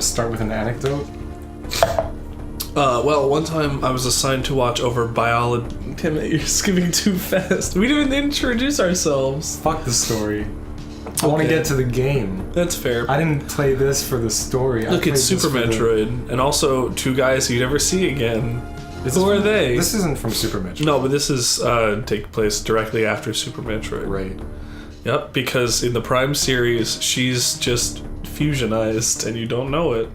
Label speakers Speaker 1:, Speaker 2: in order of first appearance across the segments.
Speaker 1: to start with an anecdote?
Speaker 2: Well, one time I was assigned to watch over biology. Damn it, you're skipping too fast. We didn't even introduce ourselves.
Speaker 1: Fuck the story. I want to get to the game.
Speaker 2: That's fair.
Speaker 1: I didn't play this for the story.
Speaker 2: Look, it's Super Metroid, and also two guys you never see again. Who are they?
Speaker 1: This isn't from Super Metroid.
Speaker 2: No, but this is take place directly after Super Metroid.
Speaker 1: Right.
Speaker 2: Yep, because in the Prime series, she's just fusionized, and you don't know it.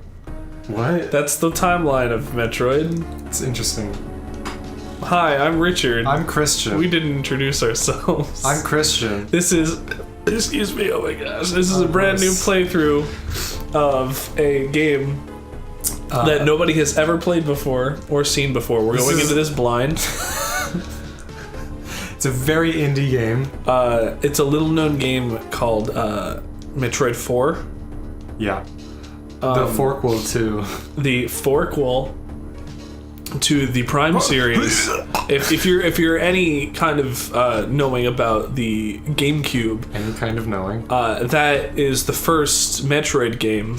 Speaker 1: What?
Speaker 2: That's the timeline of Metroid.
Speaker 1: It's interesting.
Speaker 2: Hi, I'm Richard.
Speaker 1: I'm Christian.
Speaker 2: We didn't introduce ourselves.
Speaker 1: I'm Christian.
Speaker 2: This is... Excuse me, oh my gosh. This is a brand new playthrough of a game that nobody has ever played before or seen before. We're going into this blind.
Speaker 1: It's a very indie game.
Speaker 2: It's a little known game called Metroid 4.
Speaker 1: Yeah. The forquel to...
Speaker 2: The forquel to the Prime series. If you're any kind of knowing about the GameCube,
Speaker 1: any kind of knowing,
Speaker 2: that is the first Metroid game,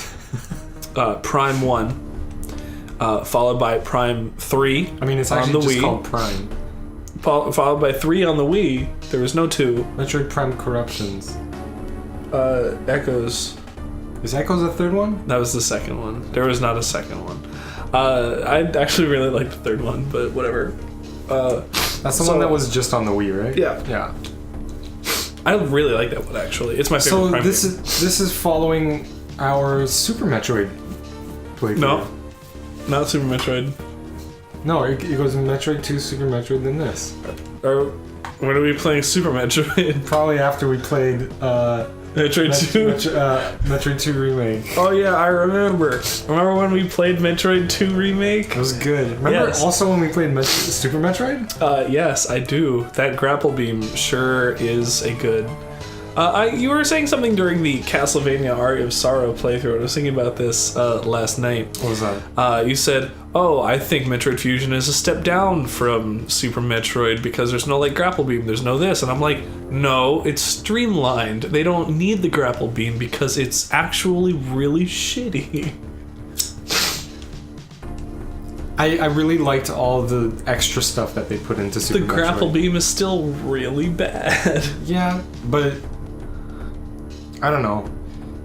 Speaker 2: Prime 1, followed by Prime 3.
Speaker 1: I mean, it's actually just called Prime.
Speaker 2: Followed by 3 on the Wii. There was no 2.
Speaker 1: Metroid Prime Corruptions.
Speaker 2: Echoes.
Speaker 1: Is Echoes the third one?
Speaker 2: That was the second one. There was not a second one. I actually really liked the third one, but whatever.
Speaker 1: That's the one that was just on the Wii, right?
Speaker 2: Yeah.
Speaker 1: Yeah.
Speaker 2: I really like that one, actually. It's my favorite Prime game.
Speaker 1: So this is following our Super Metroid playthrough.
Speaker 2: No. Not Super Metroid.
Speaker 1: No, it goes Metroid 2, Super Metroid, then this.
Speaker 2: Or when are we playing Super Metroid?
Speaker 1: Probably after we played
Speaker 2: Metroid 2?
Speaker 1: Metroid 2 Remake.
Speaker 2: Oh yeah, I remember. Remember when we played Metroid 2 Remake?
Speaker 1: It was good. Remember also when we played Super Metroid?
Speaker 2: Yes, I do. That grapple beam sure is a good... you were saying something during the Castlevania Aria of Sorrow playthrough. I was thinking about this last night.
Speaker 1: What was that?
Speaker 2: You said, "Oh, I think Metroid Fusion is a step down from Super Metroid because there's no like grapple beam, there's no this," and I'm like, "No, it's streamlined. They don't need the grapple beam because it's actually really shitty."
Speaker 1: I really liked all the extra stuff that they put into Super Metroid.
Speaker 2: The grapple beam is still really bad.
Speaker 1: Yeah, but I don't know.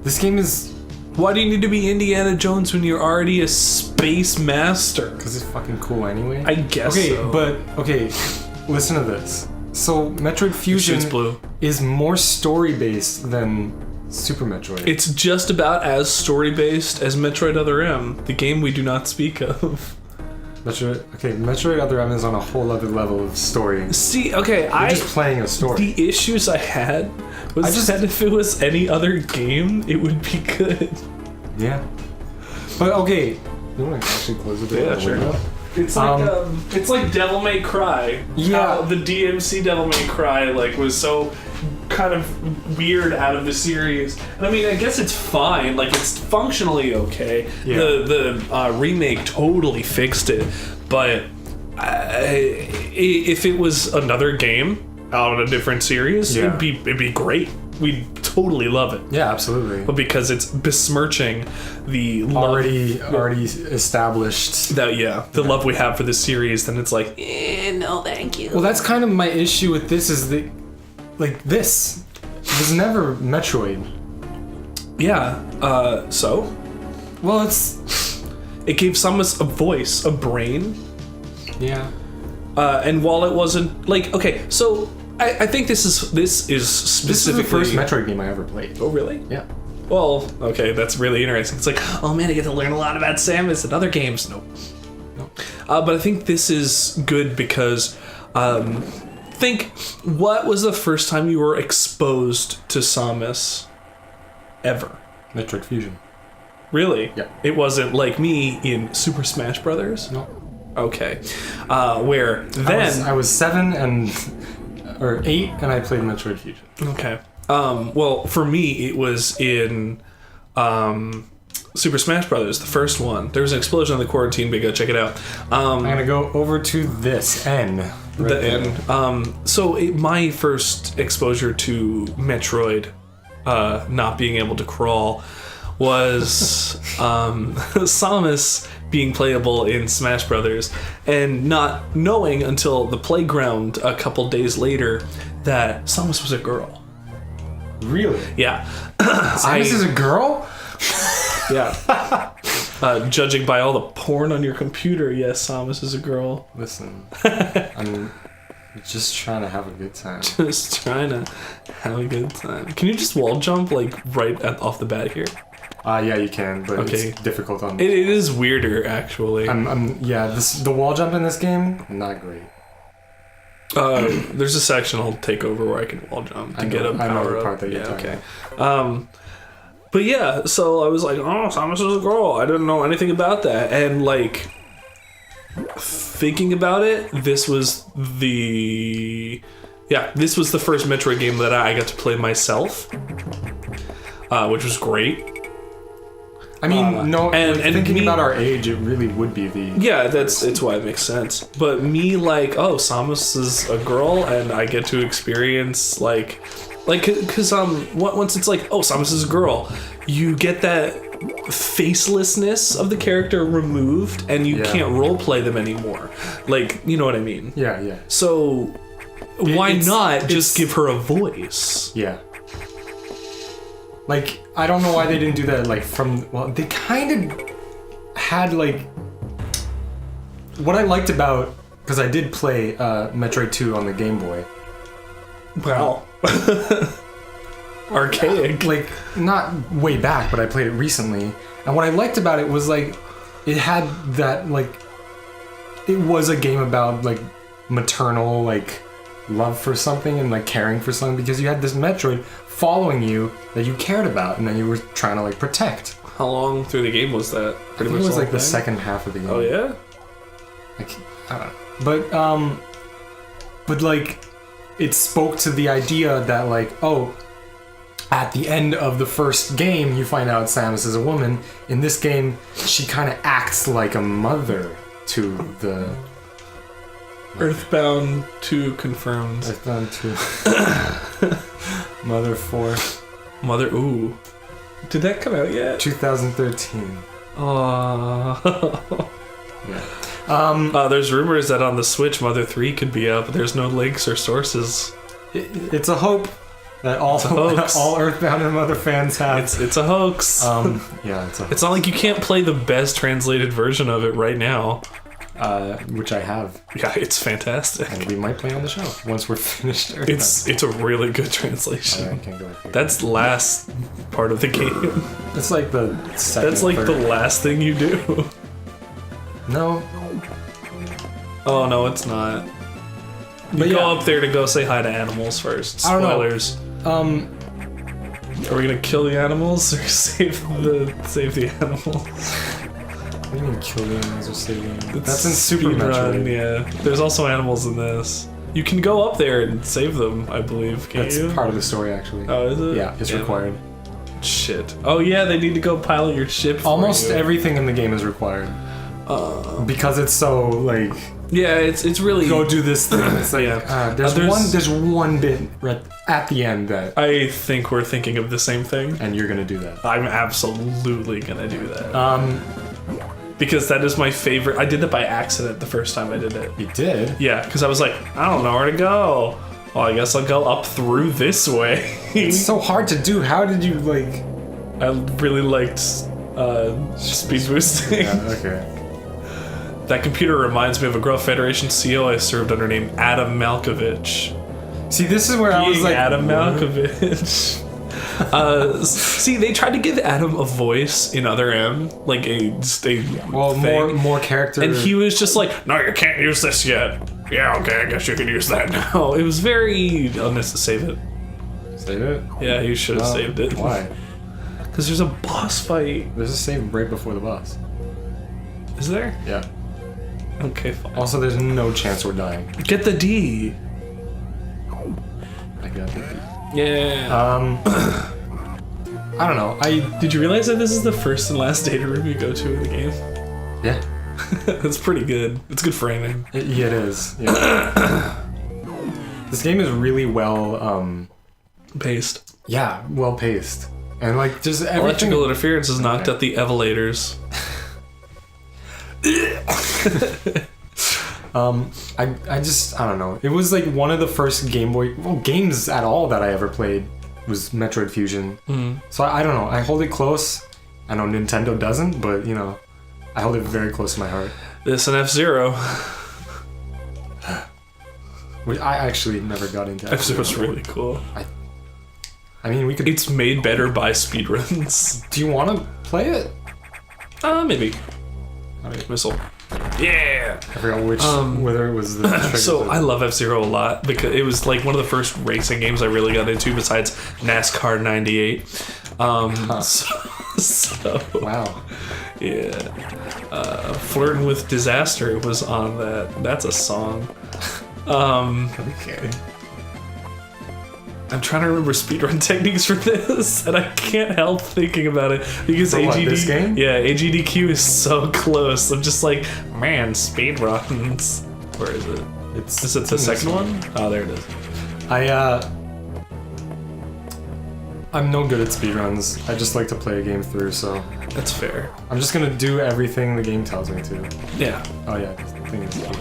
Speaker 1: This game is...
Speaker 2: Why do you need to be Indiana Jones when you're already a space master?
Speaker 1: Because it's fucking cool anyway.
Speaker 2: I guess so.
Speaker 1: Okay, listen to this. So Metroid Fusion is more story-based than Super Metroid.
Speaker 2: It's just about as story-based as Metroid Other M, the game we do not speak of.
Speaker 1: Metroid Other M is on a whole other level of story.
Speaker 2: See, okay,
Speaker 1: You're just playing a story.
Speaker 2: The issues I had was that if it was any other game, it would be good.
Speaker 1: Yeah. But okay, you want to actually close the door?
Speaker 2: Yeah, sure. It's like Devil May Cry.
Speaker 1: Yeah.
Speaker 2: How the DMC Devil May Cry was so kind of weird out of the series. And I mean, I guess it's fine. It's functionally okay.
Speaker 1: Yeah.
Speaker 2: The remake totally fixed it. But if it was another game out of a different series, it'd be great. We'd totally love it.
Speaker 1: Yeah, absolutely.
Speaker 2: But because it's besmirching the
Speaker 1: already established
Speaker 2: the love we have for this series, then it's like, no, thank you.
Speaker 1: Well, that's kind of my issue with this is this was never Metroid.
Speaker 2: Yeah. So? Well, it gave Samus a voice, a brain.
Speaker 1: Yeah.
Speaker 2: And while it wasn't okay, so I think this is specifically...
Speaker 1: This is the first Metroid game I ever played.
Speaker 2: Oh, really?
Speaker 1: Yeah.
Speaker 2: Well, okay, that's really interesting. It's like, oh man, I get to learn a lot about Samus and other games. Nope. But I think this is good because, what was the first time you were exposed to Samus ever?
Speaker 1: Metroid Fusion.
Speaker 2: Really?
Speaker 1: Yeah.
Speaker 2: It wasn't like me in Super Smash Brothers?
Speaker 1: No.
Speaker 2: Okay. Where then...
Speaker 1: I was 7 or 8 and I played Metroid Fusion.
Speaker 2: Okay. Well, for me, it was in Super Smash Brothers, the first one. There was an explosion on the quarantine, but go check it out.
Speaker 1: I'm gonna go over to this N.
Speaker 2: So my first exposure to Metroid, not being able to crawl, was Samus being playable in Smash Brothers, and not knowing until the playground a couple days later that Samus was a girl.
Speaker 1: Really?
Speaker 2: Yeah.
Speaker 1: Samus is a girl?
Speaker 2: Yeah. Judging by all the porn on your computer, yes, Samus is a girl.
Speaker 1: Listen, I'm just trying to have a good time.
Speaker 2: Just trying to have a good time. Can you just wall jump, like, off the bat here?
Speaker 1: Yeah, you can, but it's difficult on...
Speaker 2: It is weirder, actually.
Speaker 1: The wall jump in this game, not great.
Speaker 2: There's a section I'll take over where I can wall jump to get a power up.
Speaker 1: I know the part that you're talking
Speaker 2: about. But yeah, so I was like, oh, Samus is a girl. I didn't know anything about that. And, like, thinking about it, this was the first Metroid game that I got to play myself, which was great.
Speaker 1: I mean, thinking about our age, it really would be the...
Speaker 2: Yeah, it's why it makes sense. But me, like, oh, Samus is a girl, and I get to experience, because once it's like, oh, Samus is a girl, you get that facelessness of the character removed, and you can't roleplay them anymore. Like, you know what I mean?
Speaker 1: Yeah.
Speaker 2: So, why not just give her a voice?
Speaker 1: Yeah. Like, I don't know why they didn't do that, like, they kind of had, like... What I liked about... Because I did play Metroid 2 on the Game Boy.
Speaker 2: Wow. Archaic.
Speaker 1: Like, not way back, but I played it recently. And what I liked about it was, like, it had that, like... It was a game about, like, maternal, like, love for something and, like, caring for something, because you had this Metroid following you that you cared about and that you were trying to, like, protect.
Speaker 2: How long through the game was that?
Speaker 1: I think it was, like, the second half of the game.
Speaker 2: Oh, yeah?
Speaker 1: Like, I don't know. But, like, it spoke to the idea that, like, oh, at the end of the first game, you find out Samus is a woman. In this game, she kind of acts like a mother to the...
Speaker 2: Earthbound 2 confirmed.
Speaker 1: Earthbound 2. Mother 4.
Speaker 2: Mother, ooh. Did that come out yet?
Speaker 1: 2013.
Speaker 2: Aww.
Speaker 1: Yeah.
Speaker 2: There's rumors that on the Switch, Mother 3 could be out, but there's no links or sources.
Speaker 1: It's a hope that all Earthbound and Mother fans have.
Speaker 2: It's a hoax.
Speaker 1: Yeah, it's a hoax.
Speaker 2: It's not like you can't play the best translated version of it right now.
Speaker 1: Which I have.
Speaker 2: Yeah, it's fantastic.
Speaker 1: And we might play on the show once we're finished.
Speaker 2: It's a really good translation.
Speaker 1: I can't go with it.
Speaker 2: That's the last part of the game.
Speaker 1: It's like the second.
Speaker 2: That's like the last thing you do.
Speaker 1: No.
Speaker 2: Oh no, it's not. You go up there to go say hi to animals first. Spoilers.
Speaker 1: I don't know.
Speaker 2: Are we gonna kill the animals or save the animals?
Speaker 1: What do you mean kill the animals or save the animals? That's in Super Metroid.
Speaker 2: Yeah. There's also animals in this. You can go up there and save them, I believe.
Speaker 1: That's part of the story, actually.
Speaker 2: Oh, is it?
Speaker 1: Yeah, it's required.
Speaker 2: Shit. Oh yeah, they need to go pilot your ship.
Speaker 1: Almost everything in the game is required. Because it's so, like...
Speaker 2: Yeah, it's really...
Speaker 1: Go do this thing. It's like, there's one bit right at the end that...
Speaker 2: I think we're thinking of the same thing.
Speaker 1: And you're gonna do that.
Speaker 2: I'm absolutely gonna do that. Because that is my favorite. I did that by accident the first time I did it.
Speaker 1: You did?
Speaker 2: Yeah, because I was like, I don't know where to go. Well, I guess I'll go up through this way.
Speaker 1: It's so hard to do. How did you, like...
Speaker 2: I really liked speed boosting.
Speaker 1: Yeah, okay.
Speaker 2: That computer reminds me of a Growth Federation CO I served under named Adam Malkovich.
Speaker 1: See, this is where I was like...
Speaker 2: Adam Malkovich. See, they tried to give Adam a voice in Other M, like
Speaker 1: more character,
Speaker 2: and he was just like, "No, you can't use this yet." Yeah, okay, I guess you can use that now. It was very unnecessary. Save it.
Speaker 1: Save it?
Speaker 2: Yeah, you should have saved it.
Speaker 1: Why?
Speaker 2: Because there's a boss fight.
Speaker 1: There's a save right before the boss.
Speaker 2: Is there?
Speaker 1: Yeah.
Speaker 2: Okay, fine.
Speaker 1: Also, there's no chance we're dying.
Speaker 2: Get the D.
Speaker 1: I got the D.
Speaker 2: Yeah.
Speaker 1: I don't know.
Speaker 2: Did you realize that this is the first and last data room you go to in the game?
Speaker 1: Yeah.
Speaker 2: That's pretty good. It's good framing.
Speaker 1: Yeah, it is. Yeah. This game is really well...
Speaker 2: paced.
Speaker 1: Yeah, well paced. And like just everything.
Speaker 2: Electrical interference has knocked out the evolators.
Speaker 1: I don't know. It was like one of the first Game Boy games at all that I ever played was Metroid Fusion. So I don't know. I hold it close. I know Nintendo doesn't, but you know, I hold it very close to my heart.
Speaker 2: This and F-Zero.
Speaker 1: Which I actually never got into.
Speaker 2: F-Zero's really cool.
Speaker 1: I mean, we could.
Speaker 2: It's made better by speedruns.
Speaker 1: Do you want to play it?
Speaker 2: Maybe. Alright, missile. Yeah!
Speaker 1: I forgot which, whether it was the.
Speaker 2: So I love F-Zero a lot because it was like one of the first racing games I really got into besides NASCAR 98. So
Speaker 1: Wow.
Speaker 2: Yeah. Flirting with Disaster was on that. That's a song.
Speaker 1: Okay.
Speaker 2: I'm trying to remember speedrun techniques for this, and I can't help thinking about it because
Speaker 1: For what, this game?
Speaker 2: Yeah, AGDQ is so close. I'm just like, man, speedruns. Where is it? Is it the second one? Oh, there it is.
Speaker 1: I'm no good at speedruns. I just like to play a game through, so
Speaker 2: That's fair.
Speaker 1: I'm just gonna do everything the game tells me to.
Speaker 2: Yeah.
Speaker 1: Oh yeah, the thing is here.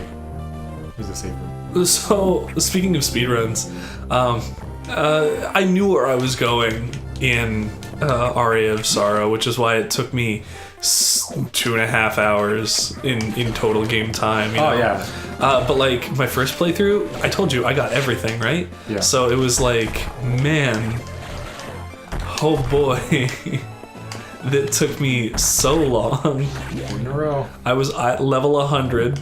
Speaker 1: Here's a save room.
Speaker 2: So, speaking of speedruns, I knew where I was going in Aria of Sorrow, which is why it took me 2.5 hours in total game time. You know?
Speaker 1: Yeah.
Speaker 2: But like my first playthrough, I told you I got everything, right?
Speaker 1: Yeah.
Speaker 2: So it was like, man, oh boy, that took me so long.
Speaker 1: In a row.
Speaker 2: I was at level 100.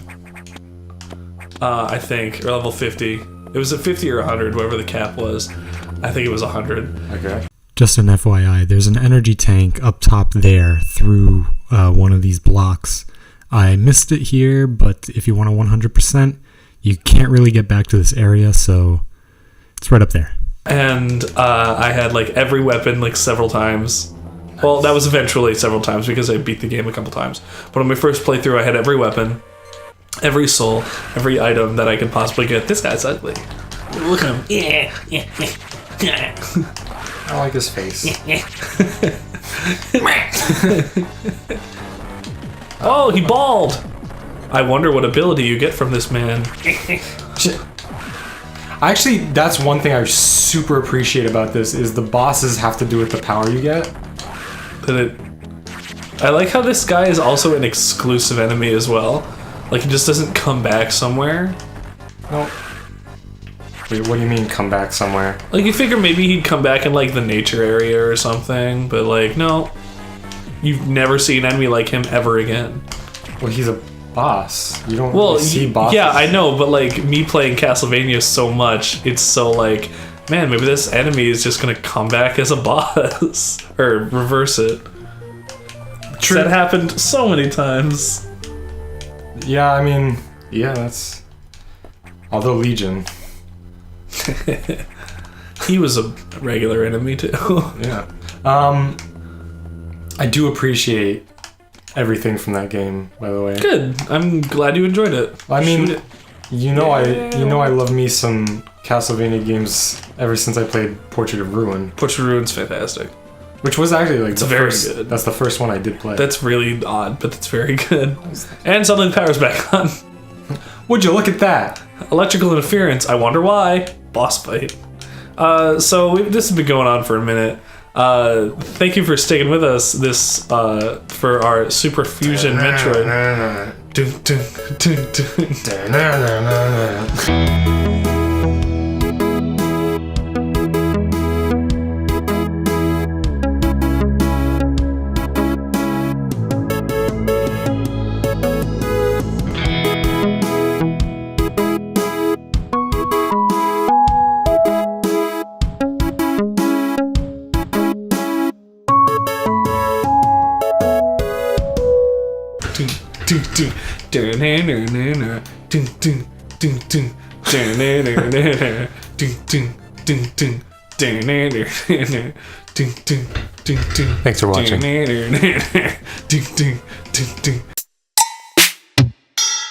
Speaker 2: I think, or level 50. It was a 50 or 100, whatever the cap was. I think it was 100.
Speaker 1: Okay.
Speaker 3: Just an FYI, there's an energy tank up top there through one of these blocks. I missed it here, but if you want a 100%, you can't really get back to this area, so it's right up there.
Speaker 2: And I had like every weapon like several times. Well, that was eventually several times because I beat the game a couple times. But on my first playthrough, I had every weapon, every soul, every item that I could possibly get. This guy's ugly. Look at him. Yeah.
Speaker 1: I like his face.
Speaker 2: Oh, he bald. I wonder what ability you get from this man.
Speaker 1: Shit. Actually, that's one thing I super appreciate about this is the bosses have to do with the power you get.
Speaker 2: I like how this guy is also an exclusive enemy as well. Like, he just doesn't come back somewhere.
Speaker 1: No. Wait, what do you mean come back somewhere?
Speaker 2: Like, you figure maybe he'd come back in, like, the nature area or something, but, like, no. You've never seen an enemy like him ever again.
Speaker 1: Well, he's a boss. You don't
Speaker 2: Well,
Speaker 1: really see bosses.
Speaker 2: yeah, I know, but, like, me playing Castlevania so much, it's so, like, man, maybe this enemy is just gonna come back as a boss. Or reverse it.
Speaker 1: True.
Speaker 2: That happened so many times.
Speaker 1: Yeah, I mean, yeah, that's... Although Legion.
Speaker 2: He was a regular enemy, too.
Speaker 1: Yeah. I do appreciate everything from that game, by the way.
Speaker 2: Good. I'm glad you enjoyed it.
Speaker 1: I mean,
Speaker 2: Shoot it.
Speaker 1: you know I love me some Castlevania games ever since I played Portrait of Ruin,
Speaker 2: Portrait of Ruin's fantastic.
Speaker 1: which was actually like
Speaker 2: very good.
Speaker 1: That's the first one I did play.
Speaker 2: That's really odd, but that's very good. And suddenly the power's back on.
Speaker 1: Would you look at that?
Speaker 2: Electrical interference. I wonder why. Boss fight. This has been going on for a minute. Thank you for sticking with us this for our Super Fusion Metroid. Dun, dun, dun, dun.
Speaker 1: Thanks for watching.